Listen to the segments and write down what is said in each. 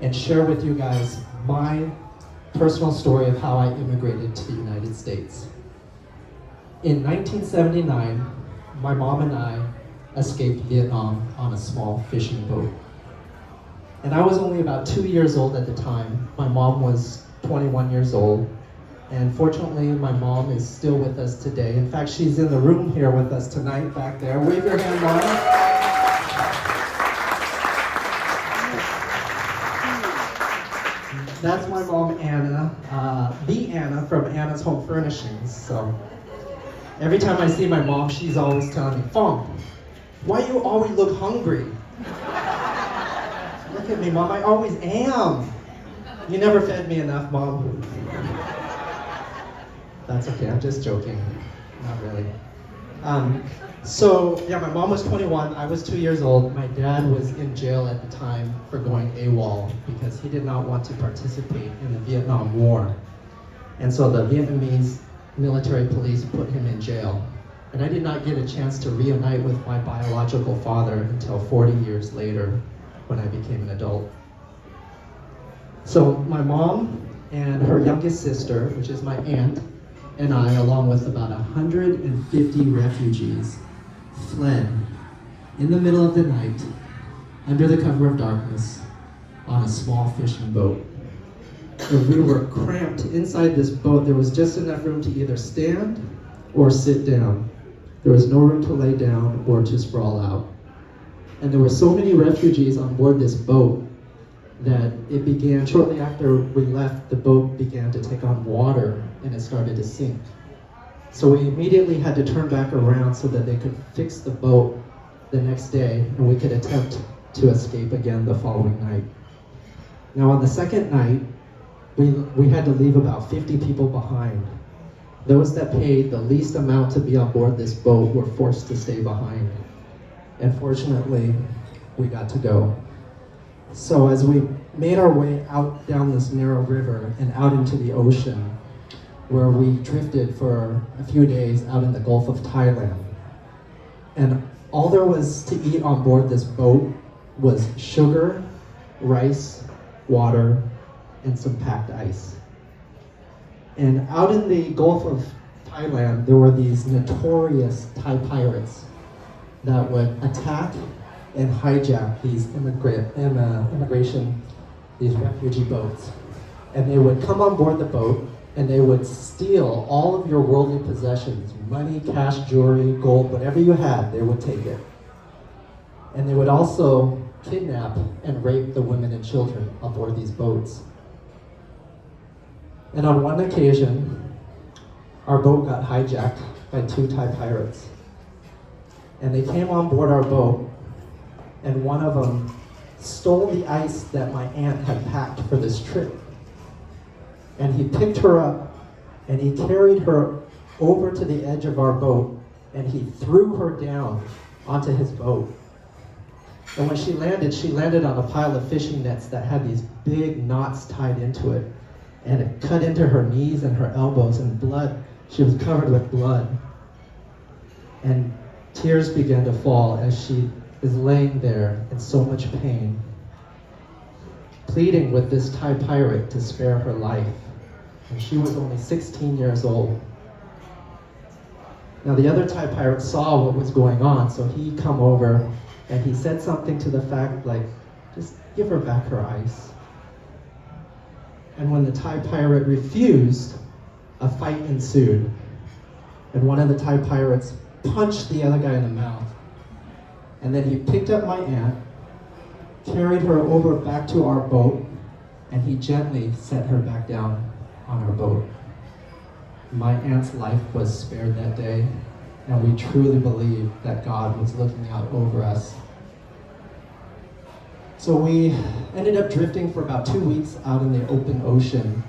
and share with you guys my personal story of how I immigrated to the United States. In 1979, my mom and I escaped Vietnam on a small fishing boat. And I was only about 2 years old at the time. My mom was 21 years old. And fortunately, my mom is still with us today. In fact, she's in the room here with us tonight back there. Wave your hand, Mom. That's my mom, Anna, the Anna from Anna's Home Furnishings. So every time I see my mom, she's always telling me, Fong, why you always look hungry? Look at me, Mom, I always am. You never fed me enough, Mom. That's okay, I'm just joking. Not really. So my mom was 21, I was 2 years old. My dad was in jail at the time for going AWOL because he did not want to participate in the Vietnam War. And so the Vietnamese military police put him in jail. And I did not get a chance to reunite with my biological father until 40 years later when I became an adult. So my mom and her youngest sister, which is my aunt, and I, along with about 150 refugees, fled in the middle of the night, under the cover of darkness, on a small fishing boat. And we were cramped inside this boat. There was just enough room to either stand or sit down. There was no room to lay down or to sprawl out. And there were so many refugees on board this boat that it began, shortly after we left, the boat began to take on water and it started to sink. So we immediately had to turn back around so that they could fix the boat the next day and we could attempt to escape again the following night. Now on the second night, we had to leave about 50 people behind. Those that paid the least amount to be on board this boat were forced to stay behind. And fortunately, we got to go. So as we made our way out down this narrow river and out into the ocean, where we drifted for a few days out in the Gulf of Thailand. And all there was to eat on board this boat was sugar, rice, water, and some packed ice. And out in the Gulf of Thailand, there were these notorious Thai pirates that would attack and hijack these these refugee boats. And they would come on board the boat and they would steal all of your worldly possessions, money, cash, jewelry, gold, whatever you had, they would take it. And they would also kidnap and rape the women and children aboard these boats. And on one occasion, our boat got hijacked by 2 Thai pirates. And they came on board our boat, and one of them stole the ice that my aunt had packed for this trip. And he picked her up, and he carried her over to the edge of our boat, and he threw her down onto his boat. And when she landed on a pile of fishing nets that had these big knots tied into it. And it cut into her knees and her elbows, and blood, she was covered with blood. And tears began to fall as she is laying there in so much pain, pleading with this Thai pirate to spare her life. And she was only 16 years old. Now the other Thai pirate saw what was going on, so he come over and he said something to the fact like, just give her back her ice. And when the Thai pirate refused, a fight ensued. And one of the Thai pirates punched the other guy in the mouth. And then he picked up my aunt, carried her over back to our boat, and he gently set her back down on our boat. My aunt's life was spared that day, and we truly believe that God was looking out over us. So we ended up drifting for about 2 weeks out in the open ocean,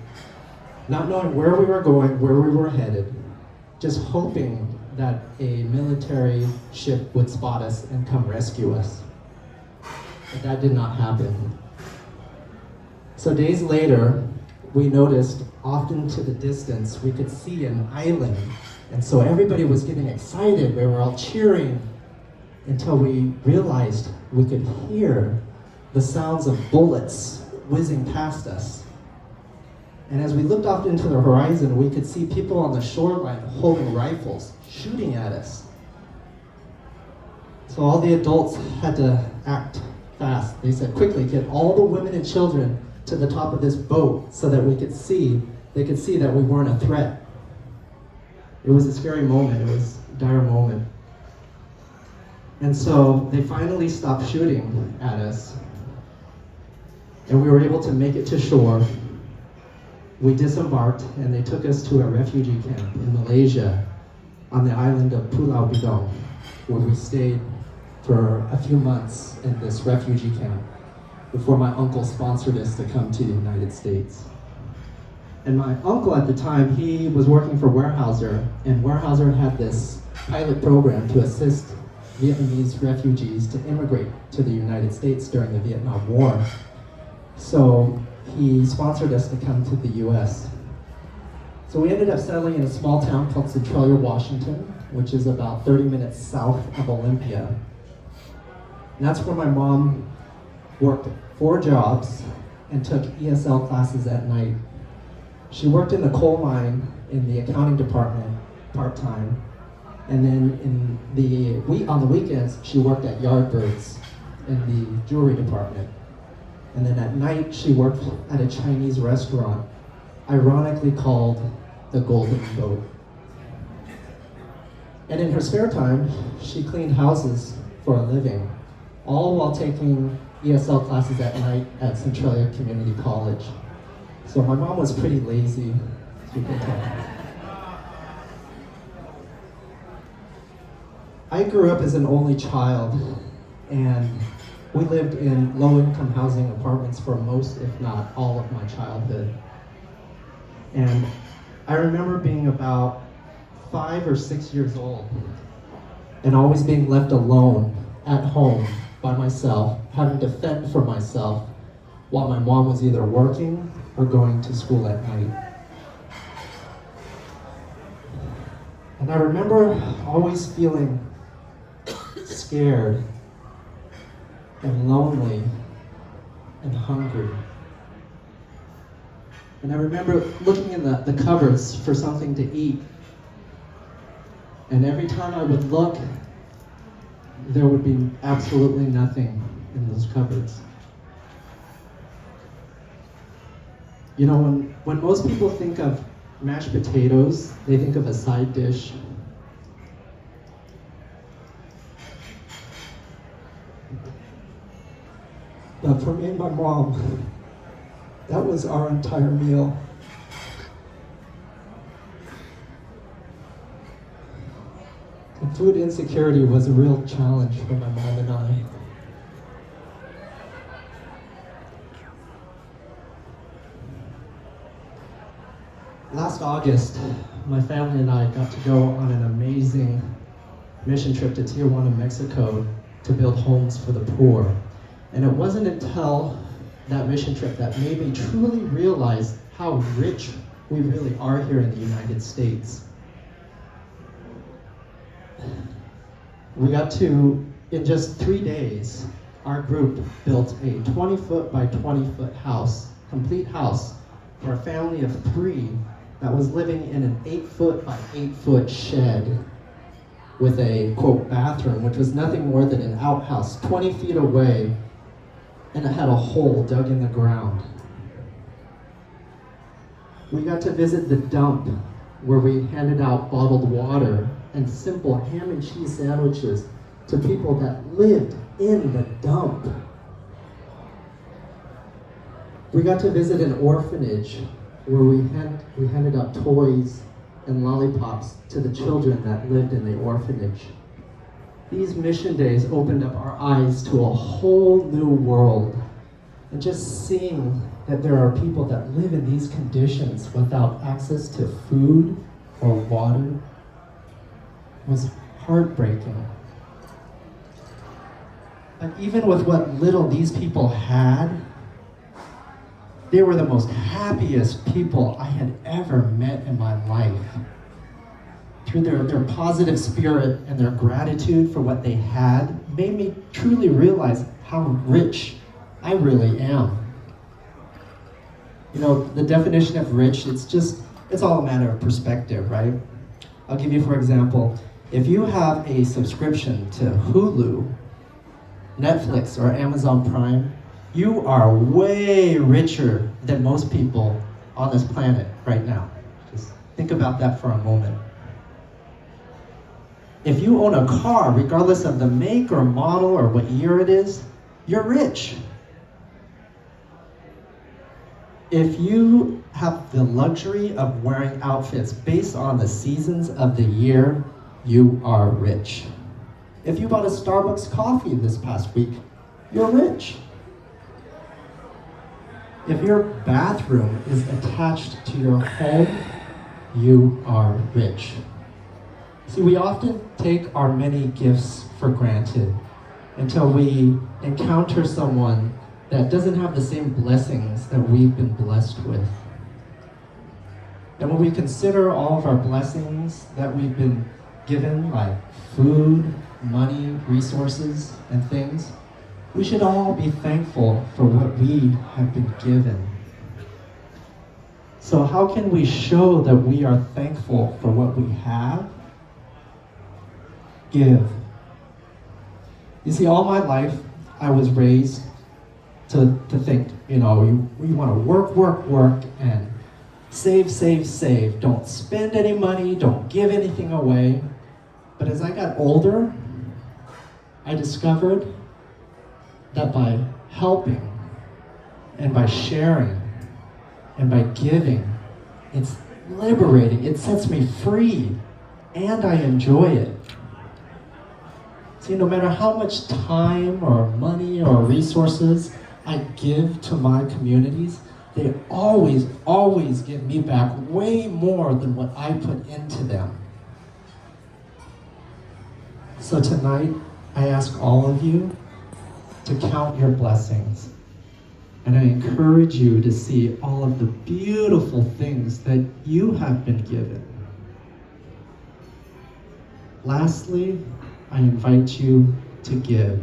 not knowing where we were going, where we were headed, just hoping that a military ship would spot us and come rescue us. But that did not happen. So days later, we noticed off into the distance, we could see an island. And so everybody was getting excited. We were all cheering until we realized we could hear the sounds of bullets whizzing past us. And as we looked off into the horizon, we could see people on the shoreline holding rifles, shooting at us. So all the adults had to act fast. They said, quickly, get all the women and children to the top of this boat so that they could see that we weren't a threat. It was a scary moment. It was a dire moment. And so they finally stopped shooting at us, and we were able to make it to shore. We disembarked, and they took us to a refugee camp in Malaysia on the island of Pulau Bidong, where we stayed for a few months in this refugee camp before my uncle sponsored us to come to the United States. And my uncle at the time, he was working for Weyerhaeuser, and Weyerhaeuser had this pilot program to assist Vietnamese refugees to immigrate to the United States during the Vietnam War. So he sponsored us to come to the US. So we ended up settling in a small town called Centralia, Washington, which is about 30 minutes south of Olympia. And that's where my mom worked 4 jobs and took ESL classes at night. She worked in the coal mine in the accounting department part-time, and then on the weekends she worked at Yardbirds in the jewelry department. And then at night she worked at a Chinese restaurant, ironically called the Golden Boat. And in her spare time, she cleaned houses for a living, all while taking ESL classes at night at Centralia Community College. So my mom was pretty lazy, as you can tell. I grew up as an only child, and we lived in low-income housing apartments for most, if not all, of my childhood. And I remember being about 5 or 6 years old and always being left alone at home by myself, having to fend for myself while my mom was either working or going to school at night. And I remember always feeling scared and lonely and hungry. And I remember looking in the cupboards for something to eat. And every time I would look, there would be absolutely nothing in those cupboards. You know, when most people think of mashed potatoes, they think of a side dish. But for me and my mom, that was our entire meal. And food insecurity was a real challenge for my mom and I. Last August, my family and I got to go on an amazing mission trip to Tijuana, Mexico to build homes for the poor. And it wasn't until that mission trip that made me truly realize how rich we really are here in the United States. We got to, in just 3 days, our group built a 20-foot by 20-foot house, complete house, for a family of 3 that was living in an 8-foot by 8-foot shed with a, quote, bathroom, which was nothing more than an outhouse 20 feet away, and it had a hole dug in the ground. We got to visit the dump, where we handed out bottled water and simple ham and cheese sandwiches to people that lived in the dump. We got to visit an orphanage where we handed out toys and lollipops to the children that lived in the orphanage. These mission days opened up our eyes to a whole new world. And just seeing that there are people that live in these conditions without access to food or water was heartbreaking. And even with what little these people had, they were the most happiest people I had ever met in my life. Through their positive spirit and their gratitude for what they had, made me truly realize how rich I really am. You know, the definition of rich, it's all a matter of perspective, right? I'll give you, for example, if you have a subscription to Hulu, Netflix, or Amazon Prime, you are way richer than most people on this planet right now. Just think about that for a moment. If you own a car, regardless of the make or model or what year it is, you're rich. If you have the luxury of wearing outfits based on the seasons of the year, you are rich. If you bought a Starbucks coffee this past week, you're rich. If your bathroom is attached to your home, you are rich. See, we often take our many gifts for granted until we encounter someone that doesn't have the same blessings that we've been blessed with. And when we consider all of our blessings that we've been given, like food, money, resources, and things, we should all be thankful for what we have been given. So how can we show that we are thankful for what we have? Give. You see, all my life, I was raised to think, you want to work, and save. Don't spend any money, don't give anything away. But as I got older, I discovered that by helping and by sharing and by giving, it's liberating, it sets me free, and I enjoy it. See, no matter how much time or money or resources I give to my communities, they always give me back way more than what I put into them. So tonight, I ask all of you to count your blessings. And I encourage you to see all of the beautiful things that you have been given. Lastly, I invite you to give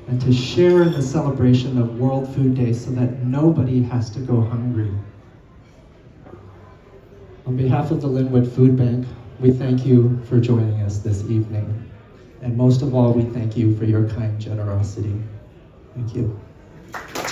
and to share in the celebration of World Food Day so that nobody has to go hungry. On behalf of the Lynnwood Food Bank, we thank you for joining us this evening. And most of all, we thank you for your kind generosity. Thank you.